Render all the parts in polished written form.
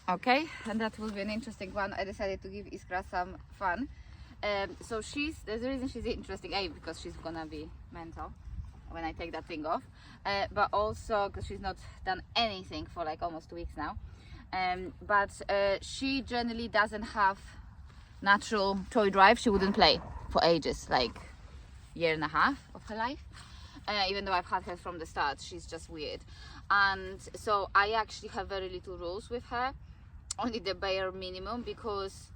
Okay, and that will be an interesting one. I decided to give Iskra some fun. So there's a reason she's interesting, A, because she's gonna be mental when I take that thing off, but also because she's not done anything for like almost 2 weeks now. But she generally doesn't have natural toy drive. She wouldn't play for ages, like 1.5 years of her life. Even though I've had her from the start, she's just weird. And so I actually have very little rules with her, only the bare minimum, because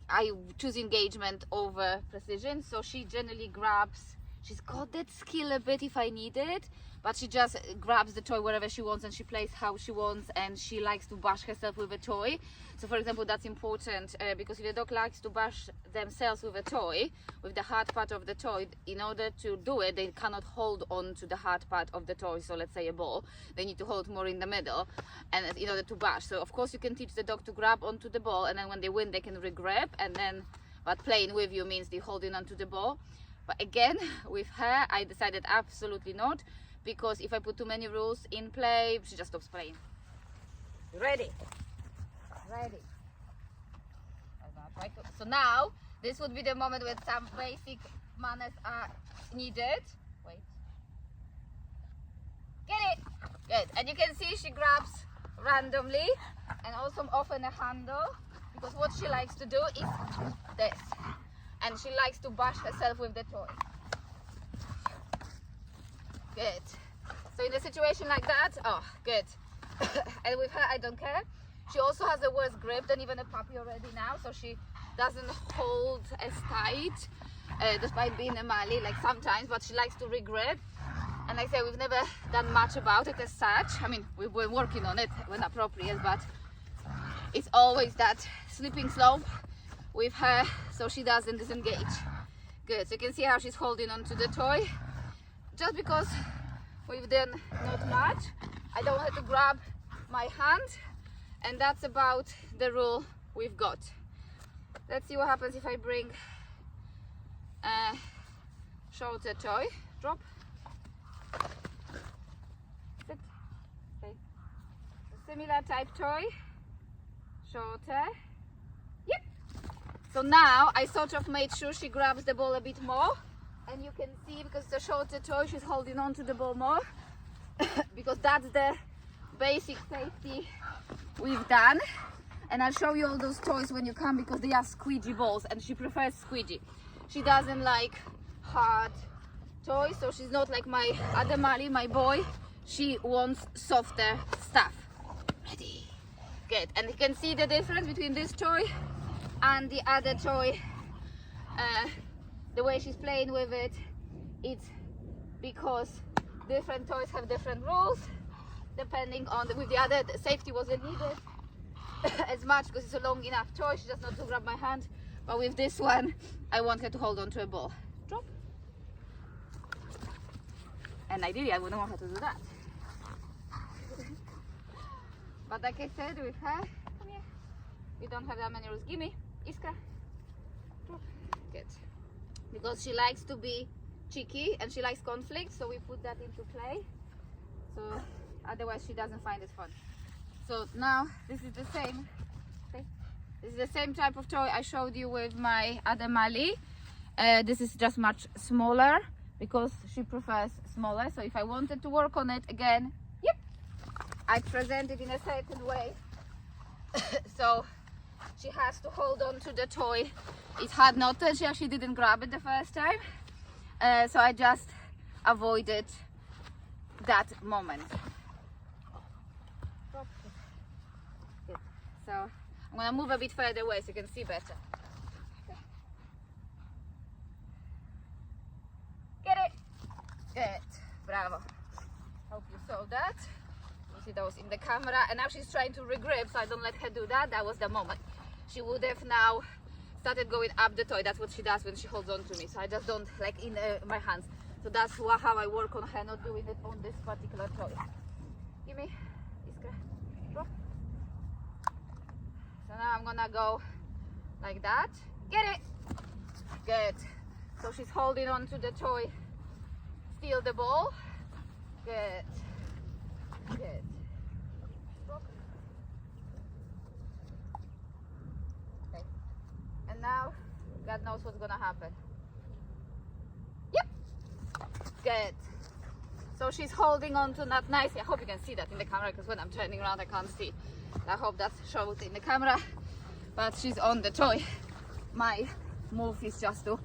I choose engagement over precision. So she generally grabs, she's got that skill a bit if I need it, but she just grabs the toy wherever she wants and she plays how she wants, and she likes to bash herself with a toy. So for example, that's important because if the dog likes to bash themselves with a toy, with the hard part of the toy, in order to do it, they cannot hold on to the hard part of the toy. So let's say a ball, they need to hold more in the middle, and in order to bash. So of course you can teach the dog to grab onto the ball, and then when they win, they can re-grab, and then, but playing with you means they're holding onto the ball. But again, with her, I decided absolutely not, because if I put too many rules in play, she just stops playing. Ready? Ready. So now, this would be the moment when some basic manners are needed. Wait. Get it! Good. And you can see she grabs randomly and also often a handle, because what she likes to do is this. And she likes to bash herself with the toy. Good. So in a situation like that, oh, good. And with her, I don't care. She also has a worse grip than even a puppy already now, so she doesn't hold as tight, despite being a Mali, like sometimes, but she likes to re-grip. And like I say, we've never done much about it as such. I mean, we've been working on it when appropriate, but it's always that slipping slope with her, so she doesn't disengage. Good. So you can see how she's holding on to the toy. Just because we've done not much, I don't want her to grab my hand, and that's about the rule we've got. Let's see what happens if I bring a shorter toy. Drop. Sit. Okay. A similar type toy. Shorter. Yep. So now I sort of made sure she grabs the ball a bit more, and you can see, because it's a shorter toy, she's holding on to the ball more, because that's the basic safety we've done. And I'll show you all those toys when you come, because they are squeegee balls and she prefers squeegee. She doesn't like hard toys, so she's not like my other Mali, my boy. She wants softer stuff. Ready? Good. And you can see the difference between this toy and the other toy. The way she's playing with it, it's because different toys have different rules, depending on with the other, the safety wasn't needed as much because it's a long enough toy. She just not to grab my hand, but with this one I want her to hold on to a ball. Drop. And ideally I wouldn't want her to do that. But like I said, with her, come here, we don't have that many rules. Gimme, Iskra. Drop. Good. Because she likes to be cheeky and she likes conflict, so we put that into play. So otherwise she doesn't find it fun. So now this is the same. Okay. This is the same type of toy I showed you with my other Mali. This is just much smaller because she prefers smaller. So if I wanted to work on it again, yep, I present it in a certain way. So she has to hold on to the toy. It's hard not to. She actually didn't grab it the first time. So I just avoided that moment. Good. So I'm gonna move a bit further away so you can see better. Get it? Good. Bravo. Hope you saw that. You see that was in the camera, and now she's trying to re-grip, so I don't let her do that. That was the moment. She would have now started going up the toy. That's what she does when she holds on to me. So I just don't like in my hands. So that's how I work on her, not doing it on this particular toy. Give me, Iskra, drop. So now I'm gonna go like that. Get it? Good. So she's holding on to the toy. Steal the ball. Good. Good. Drop. what's gonna happen. Yep. Good. So she's holding on to that nicely. I hope you can see that in the camera, because when I'm turning around I can't see. I hope that's showed in the camera. But she's on the toy. My move is just to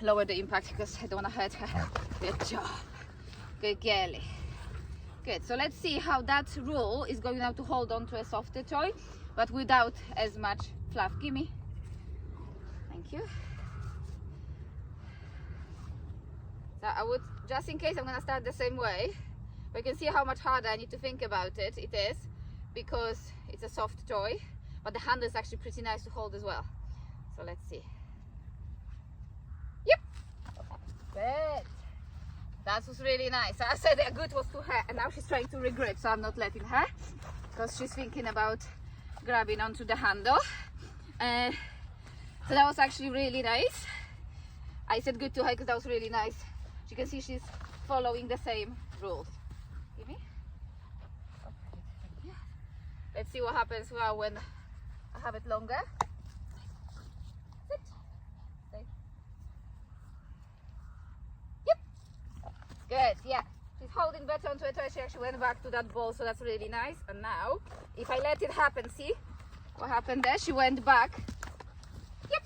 lower the impact, because I don't want to hurt her. Good job. Good girlie. Good. So let's see how that rule is going now to hold on to a softer toy, but without as much fluff. Gimme. Thank you. So I would, just in case, I'm gonna start the same way. But you can see how much harder I need to think about it. It is, because it's a soft toy, but the handle is actually pretty nice to hold as well. So let's see. Yep. Good. That was really nice. I said a good was to her, and now she's trying to regrip, so I'm not letting her, because she's thinking about grabbing onto the handle. So that was actually really nice. I said good to her because that was really nice. You can see she's following the same rules. Give me. Let's see what happens now when I have it longer. Sit. Stay. Yep. Good, yeah. She's holding better onto it. She actually went back to that ball, so that's really nice. And now, if I let it happen, see what happened there? She went back, yep,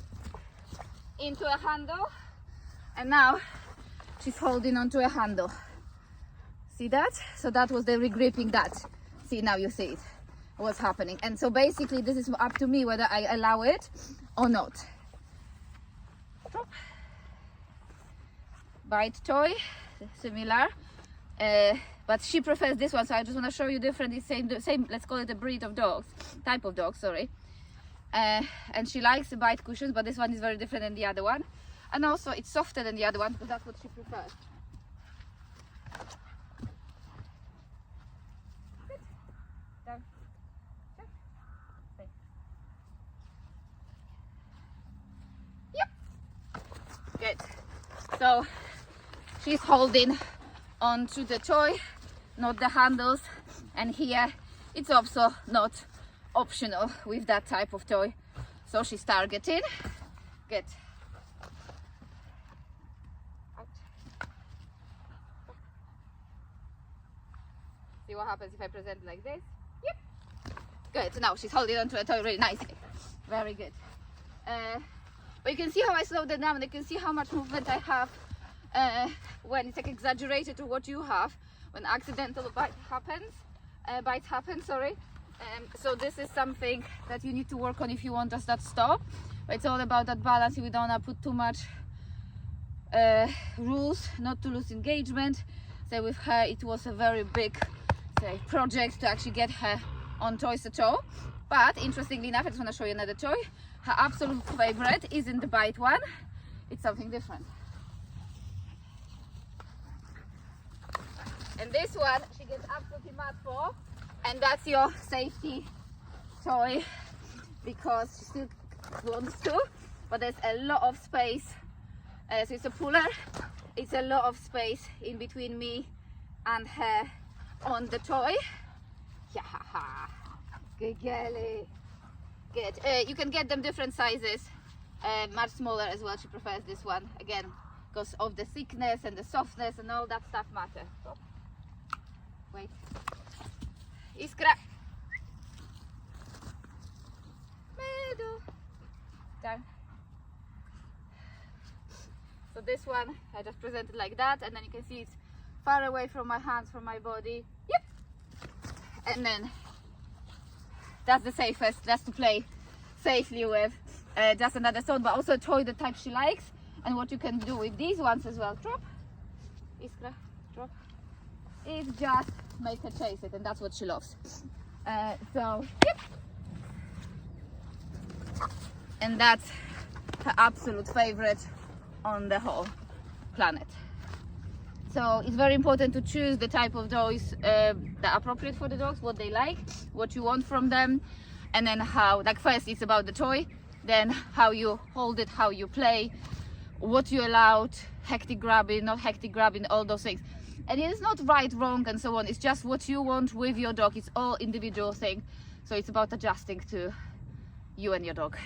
into a handle, and now she's holding onto a handle. See that? So that was the regripping that. See, now you see it, what's happening. And so basically this is up to me whether I allow it or not. Drop. Bite toy, similar. But she prefers this one, so I just want to show you different. It's same, let's call it a breed of dogs, type of dog, sorry. And she likes the bite cushions, but this one is very different than the other one. And also it's softer than the other one, because that's what she prefers. Sit. Down. Check. Stay. Yep. Good. So she's holding onto the toy, not the handles, and here it's also not optional with that type of toy, so she's targeting. Good. Out. See what happens if I present it like this. Yep. Good. So now she's holding onto a toy really nicely. Very good. But you can see how I slowed it down, and you can see how much movement I have when it's like exaggerated to what you have when accidental bites happen, sorry. So this is something that you need to work on if you want us that stop. But it's all about that balance. We don't want to put too much rules, not to lose engagement. So with her it was a very big, say, project to actually get her on toys at all. But interestingly enough, I just want to show you another toy. Her absolute favorite isn't the bite one, it's something different. And this one she gets absolutely mad for, and that's your safety toy, because she still wants to, but there's a lot of space. So it's a puller, it's a lot of space in between me and her on the toy. Yeah, good girlie. Good. You can get them different sizes, much smaller as well. She prefers this one, again, because of the thickness and the softness and all that stuff matter. Stop. Wait. Iskra. Middle. Down. So this one, I just presented like that, and then you can see it's far away from my hands, from my body. Yep. And then that's the safest, that's to play safely with. Just another stone, but also a toy the type she likes. And what you can do with these ones as well, drop, Iskra, drop, is just make her chase it, and that's what she loves. So, yep. And that's her absolute favorite on the whole planet. So it's very important to choose the type of toys that are appropriate for the dogs, what they like, what you want from them, and then how, like first it's about the toy, then how you hold it, how you play, what you allowed, hectic grabbing, not hectic grabbing, all those things. And it's not right, wrong, and so on. It's just what you want with your dog. It's all individual thing. So it's about adjusting to you and your dog.